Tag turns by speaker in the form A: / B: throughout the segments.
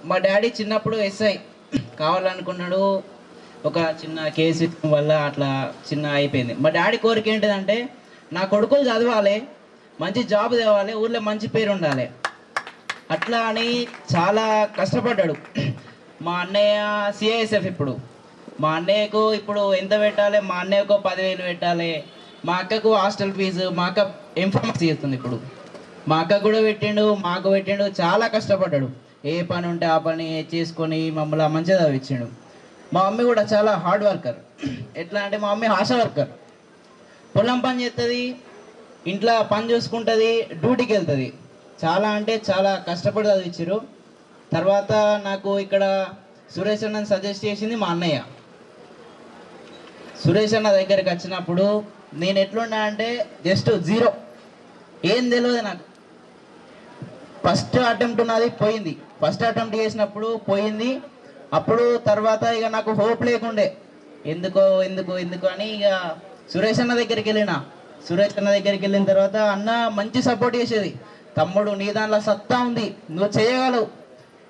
A: మా డాడీ చిన్నప్పుడు ఎస్ఐ కావాలనుకున్నాడు. ఒక చిన్న కేసు వల్ల అట్లా చిన్న అయిపోయింది. మా డాడీ కోరిక ఏంటిదంటే నా కొడుకులు చదవాలి, మంచి జాబ్ తేవాలి, ఊళ్ళో మంచి పేరు ఉండాలి. అట్లా అని చాలా కష్టపడ్డాడు. మా అన్నయ్య సిఐఎస్ఎఫ్. ఇప్పుడు మా అన్నయ్యకు ఇప్పుడు ఎంత పెట్టాలి? మా అన్నయ్యకు 10,000 పెట్టాలి. మా అక్కకు హాస్టల్ ఫీజు, మా అక్క ఎంఫార్మసీ చేస్తుంది. ఇప్పుడు మా అక్క కూడా పెట్టిండు, మాకు పెట్టిండు. చాలా కష్టపడ్డాడు. ఏ పని ఉంటే ఆ పని చేసుకొని మమ్మల్ని మంచిగా చదివించిండు. మా మమ్మీ కూడా చాలా హార్డ్ వర్కర్. ఎట్లా అంటే మా మమ్మీ ఆశా వర్కర్. పొలం పని చేస్తుంది, ఇంట్లో పని చూసుకుంటుంది, డ్యూటీకి వెళ్తుంది. చాలా అంటే చాలా కష్టపడి చదివించారు. తర్వాత నాకు ఇక్కడ సురేష్ అన్నని సజెస్ట్ చేసింది మా అన్నయ్య. సురేష్ అన్న దగ్గరికి వచ్చినప్పుడు నేను ఎట్లున్నా అంటే జస్ట్ జీరో, ఏం తెలియదు నాకు. ఫస్ట్ అటెంప్ట్ ఉన్నది పోయింది. ఫస్ట్ అటెంప్ట్ చేసినప్పుడు పోయింది. అప్పుడు తర్వాత ఇక నాకు హోప్ లేకుండే. ఎందుకో ఎందుకు ఎందుకు అని ఇక సురేష్ అన్న దగ్గరికి వెళ్ళిన. సురేష్ అన్న దగ్గరికి వెళ్ళిన తర్వాత అన్న మంచి సపోర్ట్ చేసేది. తమ్ముడు నీ దాంట్లో సత్తా ఉంది, నువ్వు చేయగలవు,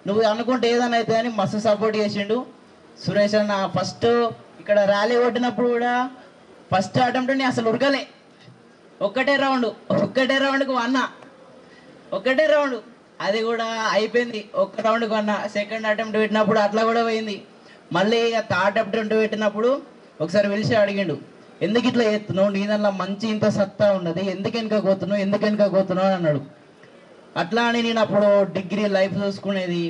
A: నువ్వు అనుకుంటే ఏదైనా అయితే అని మస్తు సపోర్ట్ చేసిండు సురేష్ అన్న. ఫస్ట్ ఇక్కడ ర్యాలీ కొట్టినప్పుడు కూడా ఫస్ట్ అటెంప్ట్ని అసలు ఉరకలే. ఒక్కటే రౌండ్కు అన్న, ఒక్కటే రౌండ్, అది కూడా అయిపోయింది. ఒక్క రౌండ్కి అన్న. సెకండ్ అటెంప్ట్ పెట్టినప్పుడు అట్లా కూడా పోయింది. మళ్ళీ ఇక థర్డ్ అటెంప్ట్ పెట్టినప్పుడు ఒకసారి పిలిచి అడిగిండు, ఎందుకు ఇట్లా చేస్తున్నావు, నీ దాంట్లో మంచి ఇంత సత్తా ఉన్నది, ఎందుకు వెనుక పోతున్నావు అని అన్నాడు. అట్లా అని నేను అప్పుడు డిగ్రీ లైఫ్ చూసుకునేది,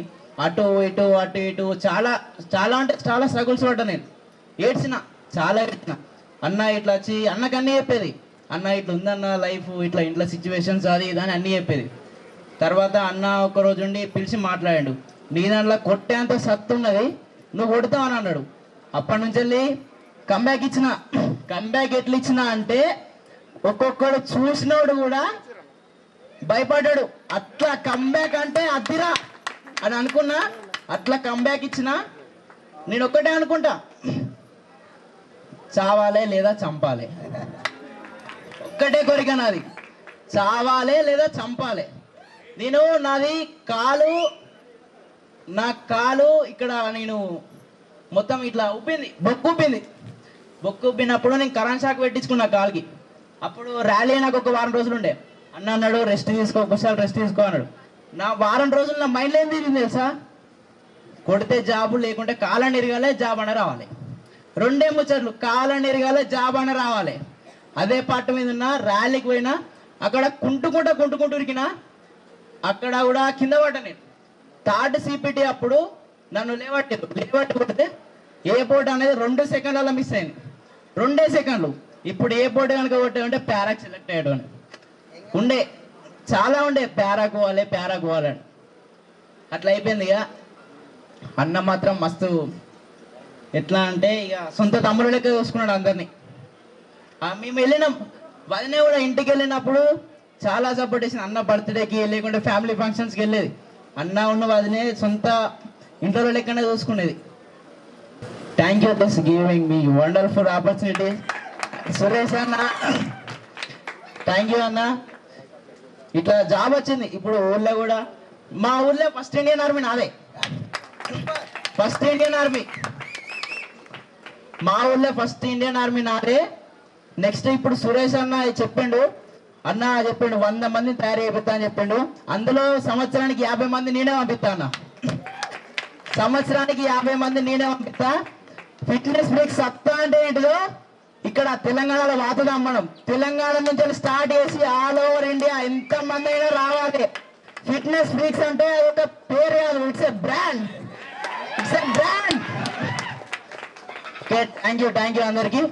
A: అటు ఇటు చాలా చాలా అంటే చాలా స్ట్రగుల్స్ పడ్డా. నేను చాలా ఏడ్చిన. అన్న ఇట్లా వచ్చి అన్నకు అన్నీ చెప్పేది, అన్న ఇట్లా ఉందన్న లైఫ్, ఇట్లా ఇంట్లో సిచ్యువేషన్స్ అది ఇదని అన్నీ చెప్పేది. తర్వాత అన్న ఒకరోజు ఉండి పిలిచి మాట్లాడాడు, నీ దాంట్లో కొట్టేంత సత్తు ఉన్నది, నువ్వు కొడతావు అని అన్నాడు. అప్పటి నుంచి వెళ్ళి కంబ్యాక్ ఇచ్చిన. కంబ్యాక్ ఎట్లా ఇచ్చిన అంటే ఒక్కొక్కడు చూసినోడు కూడా భయపడ్డాడు. అట్లా కంబ్యాక్ అంటే అద్దిరా అని అనుకున్నా. అట్లా కంబ్యాక్ ఇచ్చిన. నేను ఒక్కటే అనుకుంటా, చావాలే లేదా చంపాలి. ఒక్కటే కోరిక నాది, చావాలే లేదా చంపాలి. నేను నాది నా కాలు ఇక్కడ నేను మొత్తం ఇట్లా ఉప్పింది, బొక్కు ఉప్పినప్పుడు నేను కరెంట్ షాక్ పెట్టించుకున్నా కాలుకి. అప్పుడు ర్యాలీ నాకు ఒక వారం రోజులు ఉండే. అన్న అన్నాడు రెస్ట్ తీసుకో, ఒకసారి రెస్ట్ తీసుకో అన్నాడు. నా వారం రోజులు నా మైండ్లో ఏం తిరిగింది తెలుసా? కొడితే జాబు, లేకుంటే కాలని ఎరగాలి, జాబ్ అన్న రావాలి. రెండే ముచ్చట్లు, కాలని ఎరగాలి, జాబ్ అన్న రావాలి. అదే పాట మీద ఉన్న ర్యాలీకి పోయినా, అక్కడ కుంటుకుంటూ ఉరికినా. అక్కడ కూడా కింద పడ్డా నేను. థర్డ్ సిపిటి అప్పుడు నన్ను లేవట్టి కొడితే ఏ పోటీ అనేది 2 సెకండ్లలో మిస్ అయింది. 2 సెకండ్లు. ఇప్పుడు ఏ పోటీ కనుక కొట్టామంటే ప్యారాకి సెలెక్ట్ అయ్యాడు అని ఉండే. చాలా ఉండే, ప్యారాకు పోవాలని. అట్లా అయిపోయింది. ఇక అన్న మాత్రం మస్తు ఎట్లా అంటే ఇక సొంత తమ్ముడు లెక్క చూసుకున్నాడు అందరినీ. మేము వెళ్ళినాం, వదినే కూడా ఇంటికి వెళ్ళినప్పుడు చాలా సపోర్ట్ చేసింది. అన్న బర్త్డేకి లేకుంటే ఫ్యామిలీ ఫంక్షన్స్కి వెళ్ళేది. అన్న ఉన్న వదినే సొంత ఇంట్లో లెక్కనే చూసుకునేది. Thank you for giving me wonderful opportunity Suresh అన్న. థ్యాంక్ యూ అన్న. ఇట్లా జాబ్ వచ్చింది. ఇప్పుడు ఊళ్ళో కూడా, మా ఊళ్ళో ఫస్ట్ ఇండియన్ ఆర్మీ నాదే. ఫస్ట్ ఇండియన్ ఆర్మీ మా ఊళ్ళో ఫస్ట్ ఇండియన్ ఆర్మీ నాదే. నెక్స్ట్ ఇప్పుడు సురేష్ అన్న చెప్పిండు, 100 మందిని తయారు చేపిస్తా అని చెప్పిండు. అందులో సంవత్సరానికి 50 మంది నేనే పంపిస్తా అన్న. సంవత్సరానికి 50 మంది నేనే పంపిస్తా. ఫిట్నెస్ బ్రేక్ సత్తా అంటే ఏంటిదో ఇక్కడ తెలంగాణలో వాతుదాం మనం. తెలంగాణ నుంచి స్టార్ట్ చేసి ఆల్ ఓవర్ ఇండియా ఎంత మంది అయినా రావాలి. ఫిట్నెస్ బ్రేక్స్ అంటే ఒక పేరు కాదు, it's a brand. Okay, thank you అందరికీ.